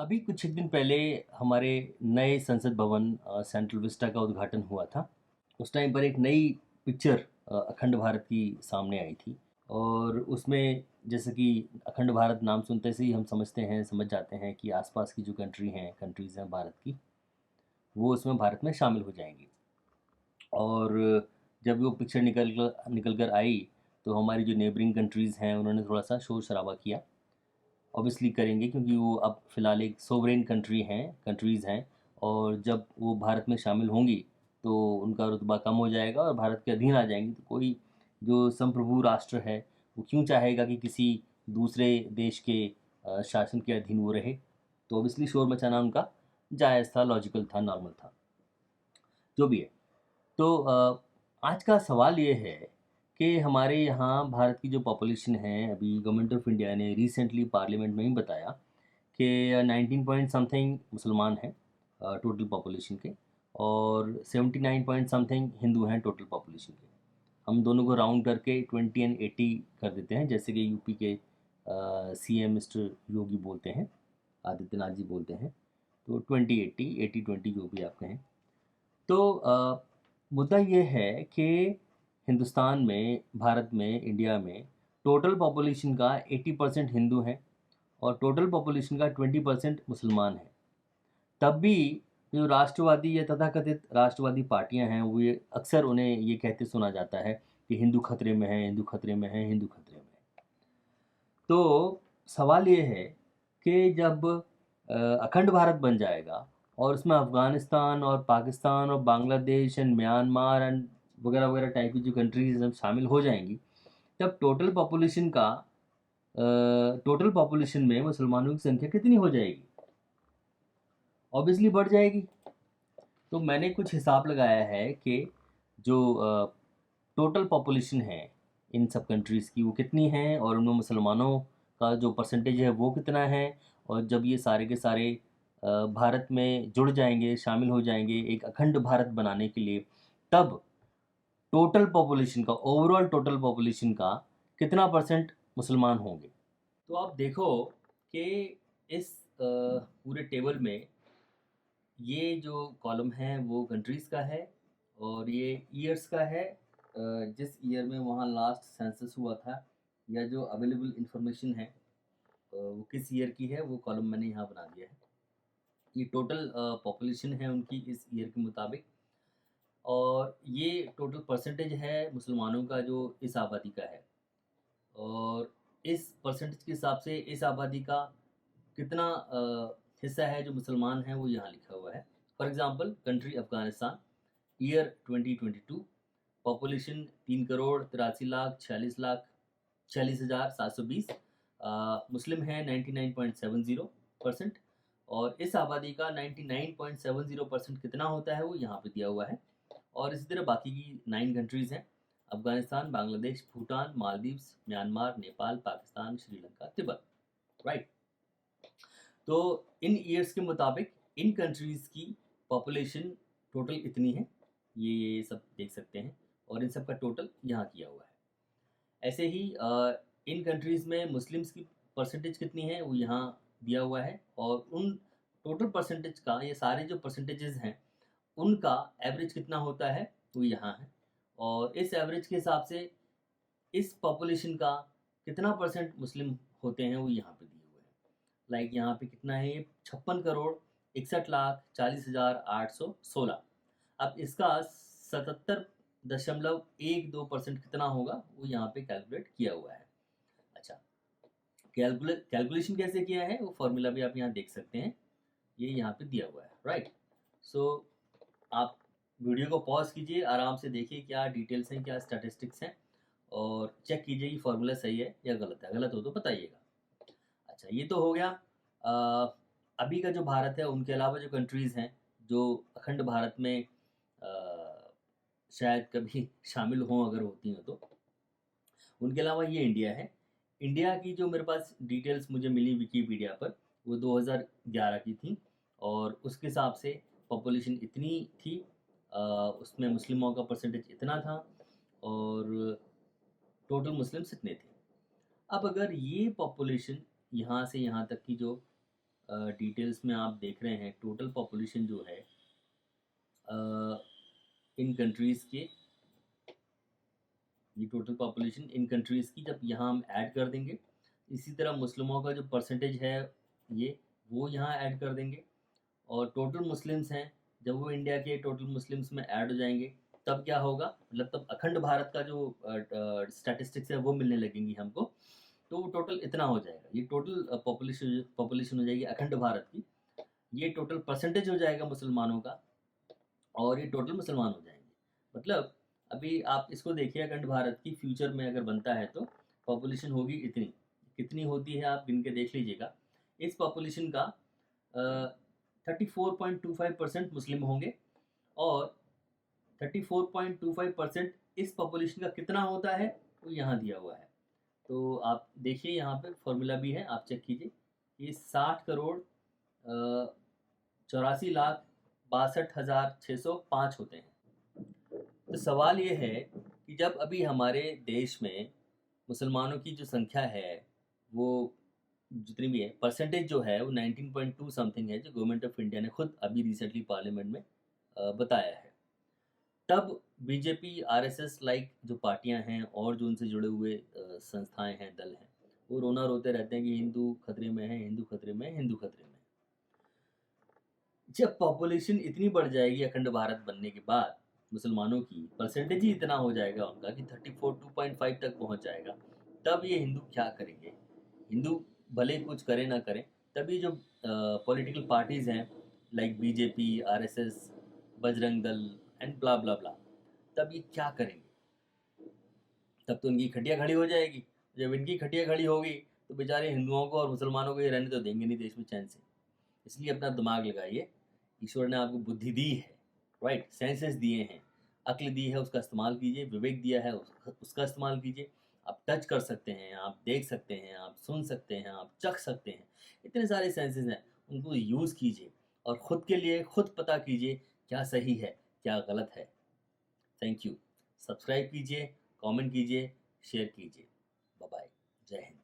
अभी कुछ एक दिन पहले हमारे नए संसद भवन सेंट्रल विस्टा का उद्घाटन हुआ था। उस टाइम पर एक नई पिक्चर अखंड भारत की सामने आई थी और उसमें जैसे कि अखंड भारत नाम सुनते से ही हम समझ जाते हैं कि आसपास की जो कंट्रीज़ हैं भारत की, वो उसमें भारत में शामिल हो जाएँगी। और जब वो पिक्चर निकल कर आई, तो हमारी जो नेबरिंग कंट्रीज़ हैं, उन्होंने थोड़ा-सा शोर-शराबा किया। ऑब्वियसली करेंगे क्योंकि वो अब फ़िलहाल एक सोवरेन कंट्रीज़ हैं और जब वो भारत में शामिल होंगी तो उनका रुतबा कम हो जाएगा और भारत के अधीन आ जाएँगी। तो कोई जो संप्रभु राष्ट्र है, वो क्यों चाहेगा कि किसी दूसरे देश के शासन के अधीन वो रहे? तो ऑब्वियसली शोर मचाना उनका जायज़ था, लॉजिकल था, नॉर्मल था, जो भी है। तो आज का सवाल ये है कि हमारे यहाँ भारत की जो पॉपुलेशन है, अभी गवर्नमेंट ऑफ इंडिया ने रिसेंटली पार्लियामेंट में ही बताया कि 19 पॉइंट समथिंग मुसलमान हैं टोटल पॉपुलेशन के, और 79 पॉइंट समथिंग हिंदू हैं टोटल पॉपुलेशन के। हम दोनों को राउंड करके 20 एंड 80 कर देते हैं, जैसे कि यूपी के सीएम मिस्टर योगी बोलते हैं, आदित्यनाथ जी बोलते हैं। तो 20-80, 80-20 जो भी आप कहें। तो मुद्दा ये है कि हिंदुस्तान में, भारत में, इंडिया में टोटल पॉपुलेशन का 80% हिंदू हैं और टोटल पॉपुलेशन का 20% मुसलमान हैं। तब भी जो राष्ट्रवादी या तथाकथित राष्ट्रवादी पार्टियां हैं, वो ये अक्सर उन्हें ये कहते सुना जाता है कि हिंदू खतरे में है, हिंदू खतरे में है, हिंदू खतरे में है। तो सवाल ये है कि जब अखंड भारत बन जाएगा और उसमें अफ़गानिस्तान और पाकिस्तान और बांग्लादेश एंड म्यांमार एंड वगैरह वगैरह टाइप की जो कंट्रीज जब शामिल हो जाएंगी, तब टोटल पॉपुलेशन में मुसलमानों की संख्या कितनी हो जाएगी? ऑब्वियसली बढ़ जाएगी। तो मैंने कुछ हिसाब लगाया है कि जो टोटल पॉपुलेशन है इन सब कंट्रीज़ की, वो कितनी है और उनमें मुसलमानों का जो परसेंटेज है वो कितना है। और जब ये सारे के सारे भारत में जुड़ जाएंगे, शामिल हो जाएंगे एक अखंड भारत बनाने के लिए, तब टोटल पॉपुलेशन का, ओवरऑल टोटल पॉपुलेशन का कितना परसेंट मुसलमान होंगे। तो आप देखो कि इस पूरे टेबल में ये जो कॉलम है वो कंट्रीज़ का है और ये ईयर्स का है। जिस ईयर में वहाँ लास्ट सेंसस हुआ था या जो अवेलेबल इंफॉर्मेशन है, वो किस ईयर की है, वो कॉलम मैंने यहाँ बना दिया है। ये टोटल पॉपुलेशन है उनकी इस ईयर के मुताबिक, और ये टोटल परसेंटेज है मुसलमानों का जो इस आबादी का है। और इस परसेंटेज के हिसाब से इस आबादी का कितना हिस्सा है जो मुसलमान हैं, वो यहाँ लिखा हुआ है। For example country Afghanistan, year 2022, population 3,83,46,46,720, मुस्लिम हैं 99.70%, और इस आबादी का 99.70% कितना होता है वो यहाँ पे दिया हुआ है। और इसी तरह बाकी की 9 कंट्रीज़ हैं, अफ़गानिस्तान, बांग्लादेश, भूटान, मालदीव्स, म्यांमार, नेपाल, पाकिस्तान, श्रीलंका, तिब्बत, राइट। तो इन ईयर्स के मुताबिक इन कंट्रीज़ की पॉपुलेशन टोटल इतनी है, ये सब देख सकते हैं, और इन सब का टोटल यहाँ किया हुआ है। ऐसे ही इन कंट्रीज़ में मुस्लिम्स की परसेंटेज कितनी है वो यहाँ दिया हुआ है, और उन टोटल परसेंटेज का, ये सारे जो परसेंटेजेस हैं उनका एवरेज कितना होता है वो यहाँ है। और इस एवरेज के हिसाब से इस पॉपुलेशन का कितना परसेंट मुस्लिम होते हैं वो यहाँ पे दिए हुए हैं। लाइक यहाँ पे कितना है, ये 56,61,40,816। अब इसका 77.12% कितना होगा वो यहाँ पे कैलकुलेट किया हुआ है। अच्छा, कैलकुलेशन कैसे किया है वो फॉर्मूला भी आप यहाँ देख सकते हैं, ये यहाँ पे दिया हुआ है, राइट। सो आप वीडियो को पॉज कीजिए, आराम से देखिए क्या डिटेल्स हैं, क्या स्टैटिस्टिक्स हैं, और चेक कीजिए कि फॉर्मूला सही है या गलत है। गलत हो तो बताइएगा। अच्छा, ये तो हो गया अभी का जो भारत है। उनके अलावा जो कंट्रीज़ हैं जो अखंड भारत में शायद कभी शामिल हों, अगर होती हैं तो, उनके अलावा ये इंडिया है। इंडिया की जो मेरे पास डिटेल्स मुझे मिली विकीपीडिया पर, वो 2011 की थी, और उसके हिसाब से पॉपुलेशन इतनी थी, उसमें मुस्लिमों का परसेंटेज इतना था, और टोटल मुस्लिम्स इतने थे। अब अगर ये पॉपुलेशन यहाँ से यहाँ तक की जो डिटेल्स में आप देख रहे हैं टोटल पॉपुलेशन जो है इन कंट्रीज़ के, ये टोटल पॉपुलेशन इन कंट्रीज़ की जब यहाँ हम ऐड कर देंगे, इसी तरह मुस्लिमों का जो परसेंटेज है ये वो यहाँ ऐड कर देंगे, और टोटल मुस्लिम्स हैं जब वो इंडिया के टोटल मुस्लिम्स में ऐड हो जाएंगे तब क्या होगा, मतलब तब अखंड भारत का जो स्टैटिस्टिक्स है वो मिलने लगेंगी हमको। तो वो टोटल इतना हो जाएगा, ये टोटल पॉपुलेशन हो जाएगी अखंड भारत की, ये टोटल परसेंटेज हो जाएगा मुसलमानों का, और ये टोटल मुसलमान हो जाएंगे। मतलब अभी आप इसको देखिए, अखंड भारत की फ्यूचर में अगर बनता है तो पॉपुलेशन होगी इतनी, कितनी होती है आप गिन के देख लीजिएगा। इस पॉपुलेशन का 34.25% मुस्लिम होंगे, और 34.25% इस पॉपुलेशन का कितना होता है वो यहाँ दिया हुआ है। तो आप देखिए यहाँ पे फॉर्मूला भी है, आप चेक कीजिए। ये 60,84,62,605 होते हैं। तो सवाल ये है कि जब अभी हमारे देश में मुसलमानों की जो संख्या है वो जितनी भी है, परसेंटेज जो है वो 19.2 समथिंग है, जो गवर्नमेंट ऑफ इंडिया ने खुद अभी रिसेंटली पार्लियामेंट में बताया है। तब बीजेपी, आरएसएस लाइक जो पार्टियां हैं और जो उनसे जुड़े हुए संस्थाएं हैं, दल हैं, वो रोना रोते रहते हैं कि हिंदू खतरे में है, हिंदू खतरे में है, हिंदू खतरे में है। जब पॉपुलेशन इतनी बढ़ जाएगी अखंड भारत बनने के बाद, मुसलमानों की परसेंटेज ही इतना हो जाएगा उनका कि 34.25 तक पहुंच जाएगा, तब ये हिंदू क्या करेंगे? हिंदू भले कुछ करें ना करें, तभी जो पॉलिटिकल पार्टीज़ हैं like BJP, RSS, Bajrang Dal and blah ब्ला ब्ला, तब ये क्या करेंगे? तब तो इनकी खटिया खड़ी हो जाएगी। जब इनकी खटिया खड़ी होगी तो बेचारे हिंदुओं को और मुसलमानों को ये रहने तो देंगे नहीं देश में चैन से। इसलिए अपना दिमाग लगाइए, ईश्वर ने आपको बुद्धि दी है, राइट, सेंसेस दिए हैं, अक्ल दी है, उसका इस्तेमाल कीजिए, विवेक दिया है उसका इस्तेमाल कीजिए। आप टच कर सकते हैं, आप देख सकते हैं, आप सुन सकते हैं, आप चख सकते हैं, इतने सारे सेंसेस हैं, उनको यूज़ कीजिए और ख़ुद के लिए खुद पता कीजिए क्या सही है क्या गलत है। Thank you. सब्सक्राइब कीजिए, कमेंट कीजिए, शेयर कीजिए। Bye bye. जय हिंद।